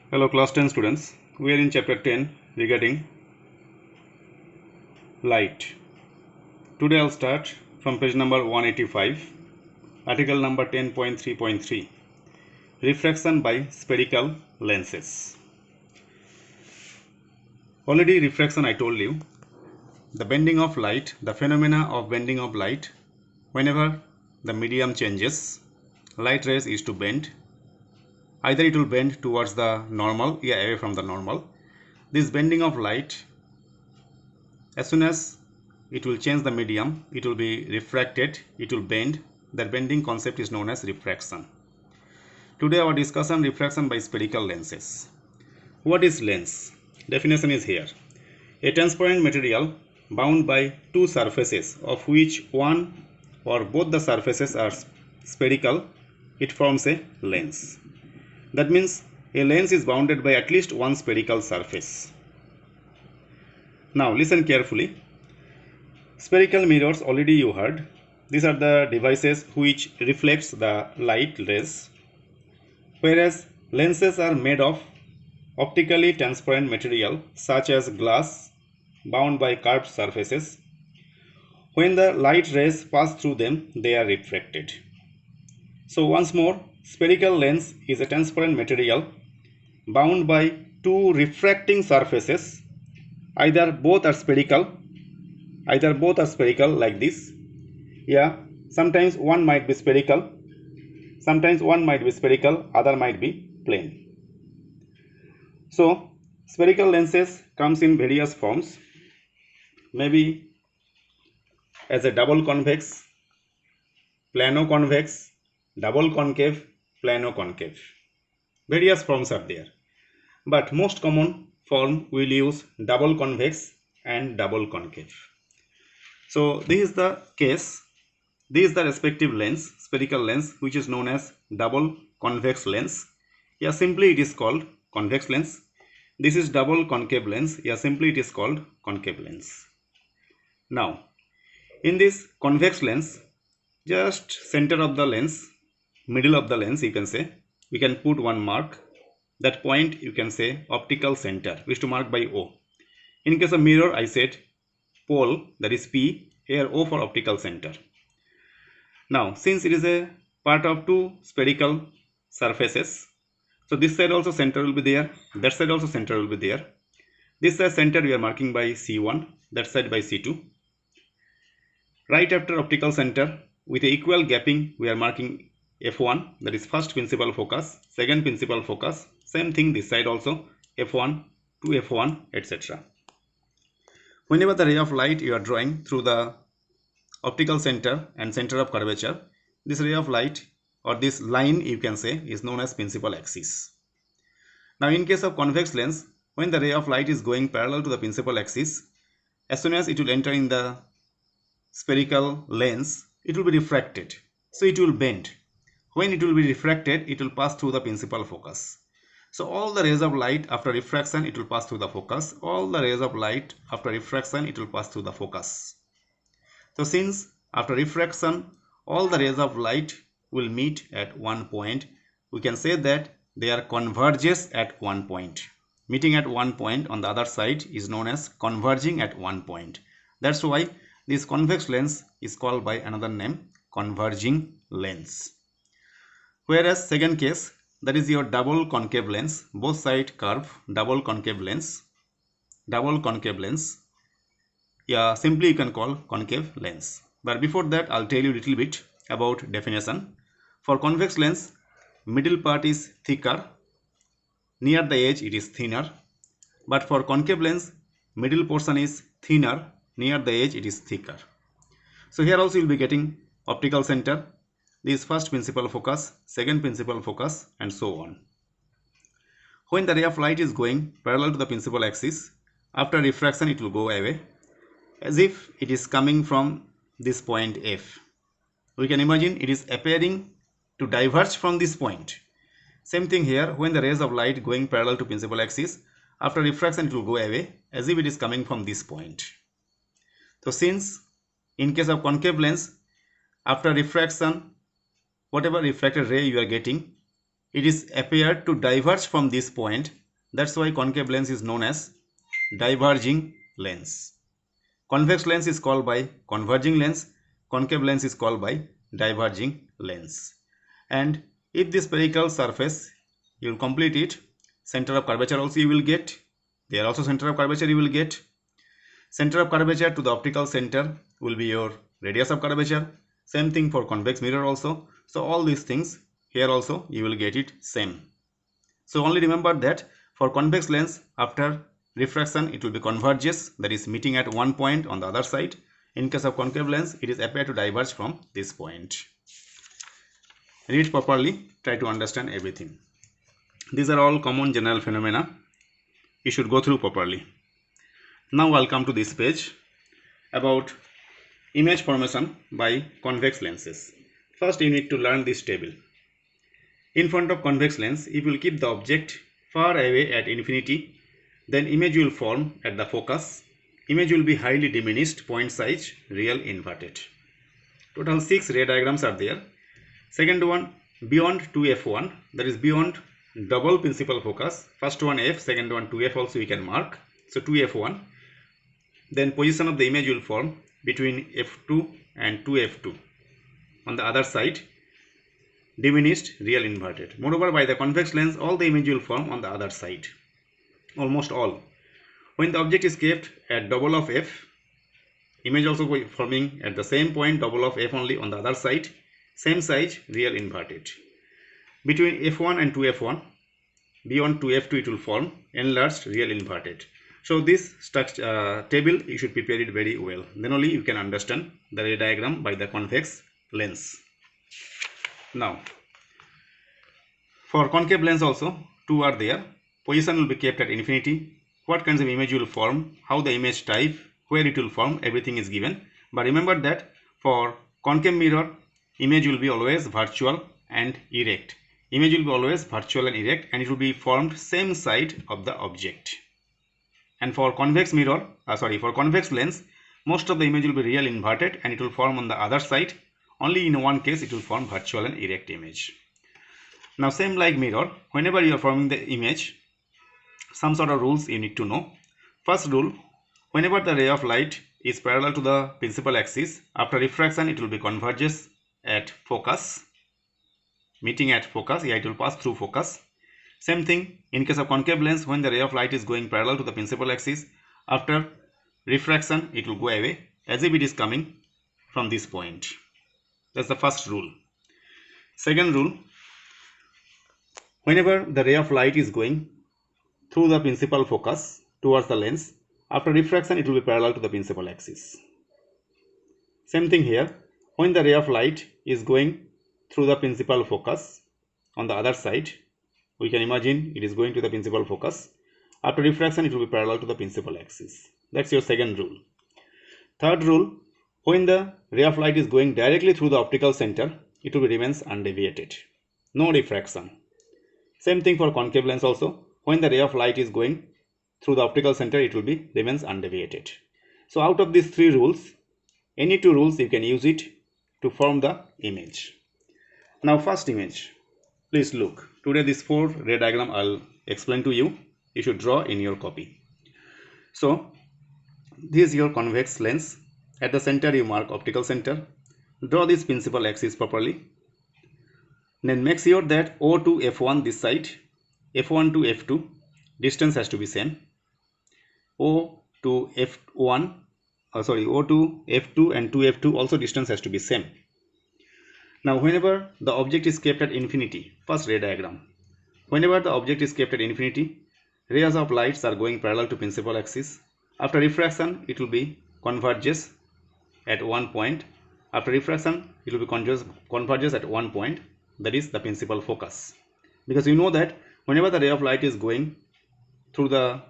Hello class 10 students, we are in chapter 10 regarding light. Today I'll start from page number 185, article number 10.3.3, refraction by spherical lenses. Already refraction I told you, the bending of light, the phenomena of bending of light, whenever the medium changes, light rays is to bend. Either it will bend towards the normal or away from the normal. This bending of light, as soon as it will change the medium, it will be refracted, it will bend. That bending concept is known as refraction. Today our discussion, refraction by spherical lenses. What is lens? Definition is here. A transparent material bound by two surfaces of which one or both the surfaces are spherical, it forms a lens. That means a lens is bounded by at least one spherical surface. Now listen carefully. Spherical mirrors, already you heard. These are the devices which reflects the light rays, whereas lenses are made of optically transparent material such as glass bound by curved surfaces. When the light rays pass through them, they are refracted. So once more, spherical lens is a transparent material bound by two refracting surfaces. Either both are spherical like this. Yeah, sometimes one might be spherical, other might be plane. So spherical lenses comes in various forms, maybe as a double convex, plano convex, double concave, plano concave. Various forms are there, but most common form will use double convex and double concave. So this is the case. This is the respective lens, spherical lens, which is known as double convex lens. Yeah, simply it is called convex lens. This is double concave lens. Yeah, simply it is called concave lens. Now, in this convex lens, just center of the lens, middle of the lens, you can say, we can put one mark. That point you can say optical center, which to mark by O. In case of mirror, I said pole, that is P, here O for optical center. Now, since it is a part of two spherical surfaces, so this side also center will be there, that side also center will be there. This side center we are marking by C1, that side by C2. Right after optical center, with equal gapping, we are marking F1, that is first principal focus, second principal focus. Same thing this side also, F1 to F1, etc. Whenever the ray of light you are drawing through the optical center and center of curvature, this ray of light or this line you can say is known as principal axis. Now in case of convex lens, when the ray of light is going parallel to the principal axis, as soon as it will enter in the spherical lens, it will be refracted, so it will bend. When it will be refracted, it will pass through the principal focus. So all the rays of light after refraction, it will pass through the focus. All the rays of light after refraction, it will pass through the focus. So since after refraction, all the rays of light will meet at one point, we can say that they are converges at one point. Meeting at one point on the other side is known as converging at one point. That's why this convex lens is called by another name, converging lens. Whereas second case, that is your double concave lens, both side curve, double concave lens. Yeah, simply you can call concave lens. But before that, I'll tell you a little bit about definition. For convex lens, middle part is thicker, near the edge it is thinner. But for concave lens, middle portion is thinner, near the edge it is thicker. So here also you'll be getting optical center, this first principal focus, second principal focus, and so on. When the ray of light is going parallel to the principal axis, after refraction it will go away, as if it is coming from this point F. We can imagine it is appearing to diverge from this point. Same thing here, when the rays of light going parallel to principal axis, after refraction it will go away, as if it is coming from this point. So since in case of concave lens, after refraction, whatever refracted ray you are getting, it is appeared to diverge from this point. That's why concave lens is known as diverging lens. Convex lens is called by converging lens, concave lens is called by diverging lens. And if this spherical surface, you will complete it, center of curvature also you will get, there also center of curvature you will get. Center of curvature to the optical center will be your radius of curvature. Same thing for convex mirror also. So all these things here also you will get it same. So only remember that for convex lens, after refraction it will be converges, that is meeting at one point on the other side. In case of concave lens, it is appear to diverge from this point. Read properly, try to understand everything. These are all common general phenomena. You should go through properly. Now I'll come to this page about image formation by convex lenses. First you need to learn this table. In front of convex lens, if you will keep the object far away at infinity, then image will form at the focus. Image will be highly diminished, point size, real inverted. Total 6 ray diagrams are there. Second one, beyond 2f1, that is beyond double principal focus. First one f, second one 2f also we can mark. So 2f1. Then position of the image will form between f2 and 2f2. On the other side, diminished, real inverted. Moreover, by the convex lens, all the image will form on the other side. Almost all. When the object is kept at double of f, image also forming at the same point, double of f only on the other side. Same size, real inverted. Between f1 and 2f1, beyond 2f2 it will form enlarged, real inverted. So this table you should prepare it very well. Then only you can understand the ray diagram by the convex lens. Now, for concave lens also, two are there. Position will be kept at infinity. What kinds of image will form, how the image type, where it will form, everything is given. But remember that for concave mirror, image will be always virtual and erect. Image will be always virtual and erect, and it will be formed same side of the object. And for convex mirror, for convex lens, most of the image will be real inverted and it will form on the other side. Only in one case it will form virtual and erect image. Now same like mirror, whenever you are forming the image, some sort of rules you need to know. First rule, whenever the ray of light is parallel to the principal axis, after refraction it will be converges at focus, meeting at focus, it will pass through focus. Same thing in case of concave lens, when the ray of light is going parallel to the principal axis, after refraction it will go away as if it is coming from this point. That's the first rule. Second rule, whenever the ray of light is going through the principal focus towards the lens, after refraction it will be parallel to the principal axis. Same thing here, when the ray of light is going through the principal focus on the other side, we can imagine it is going to the principal focus. After refraction it will be parallel to the principal axis. That's your second rule. Third rule, when the ray of light is going directly through the optical center, it will remains undeviated. No refraction. Same thing for concave lens also. When the ray of light is going through the optical center, it will be remains undeviated. So out of these three rules, any two rules you can use it to form the image. Now first image, please look. Today this 4 ray diagram I'll explain to you. You should draw in your copy. So this is your convex lens. At the center you mark optical center. Draw this principal axis properly. Then make sure that O to F1 this side, F1 to F2 distance has to be same. O to F1, O to F2 and to F2 also distance has to be same. Now whenever the object is kept at infinity, first ray diagram, whenever the object is kept at infinity, rays of lights are going parallel to principal axis. After refraction it will be converges at one point. After refraction it will be converges at one point, that is the principal focus. Because you know that whenever the ray of light is going through the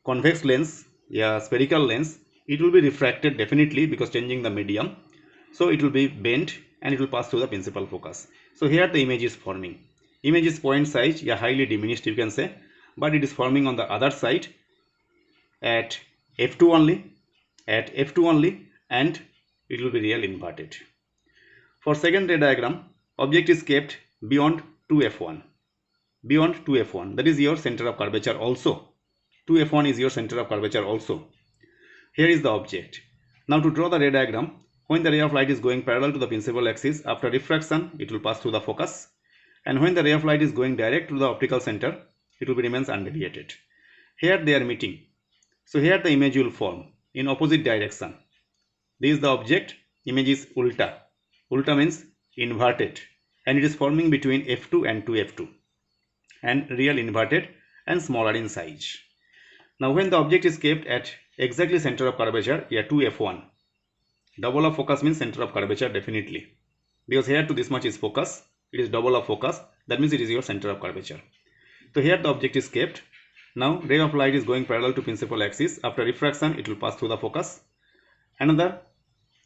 convex lens, spherical lens, it will be refracted definitely because changing the medium. So it will be bent and it will pass through the principal focus. So here the image is forming. Image is point size, highly diminished you can say, but it is forming on the other side at f2 only, and it will be real inverted. For second ray diagram, object is kept beyond 2f1. Beyond 2f1, that is your center of curvature also. 2f1 is your center of curvature also. Here is the object. Now to draw the ray diagram, when the ray of light is going parallel to the principal axis, after refraction it will pass through the focus, and when the ray of light is going direct to the optical center, it will be remains undeviated. Here they are meeting. So here the image will form in opposite direction. This is the object, image is ulta. Ulta means inverted, and it is forming between f2 and 2f2, and real inverted and smaller in size. Now when the object is kept at exactly center of curvature, here 2f1, double of focus means center of curvature definitely, because here to this much is focus, it is double of focus, that means it is your center of curvature. So here the object is kept. Now ray of light is going parallel to principal axis. After refraction it will pass through the focus. Another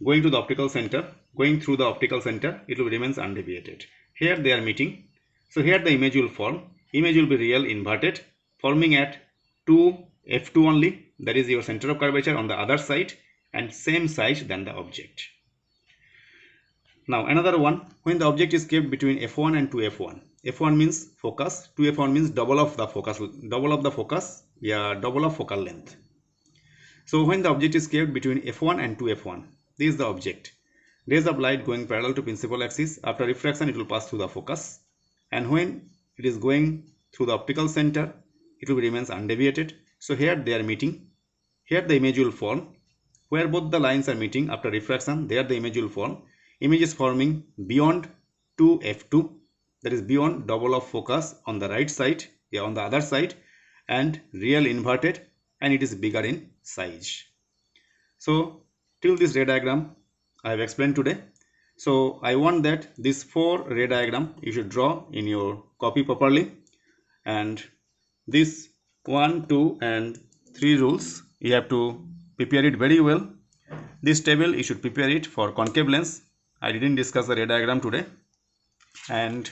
going to the optical center, going through the optical center, it will remains undeviated. Here they are meeting. So here the image will form. Image will be real inverted, forming at 2f2 only, that is your center of curvature on the other side, and same size than the object. Now another one, when the object is kept between f1 and 2f1. f1 means focus, 2f1 means double of the focus, double of focal length. So when the object is kept between f1 and 2f1, this is the object. Rays of light going parallel to principal axis. After refraction it will pass through the focus, and when it is going through the optical center, it will remains undeviated. So here they are meeting. Here the image will form. Where both the lines are meeting after refraction, there the image will form. Image is forming beyond 2f2, that is beyond double of focus on the right side, on the other side, and real inverted, and it is bigger in size. So till this ray diagram I have explained today. So I want that this 4 ray diagram you should draw in your copy properly, and this 1, 2 and 3 rules you have to prepare it very well. This table you should prepare it for concave lens. I didn't discuss the ray diagram today, and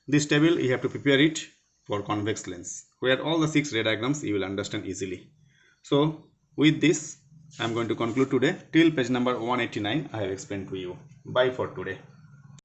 this table you have to prepare it for convex lens, where all the 6 ray diagrams you will understand easily. So with this I am going to conclude today. Till page number 189 I have explained to you. Bye for today.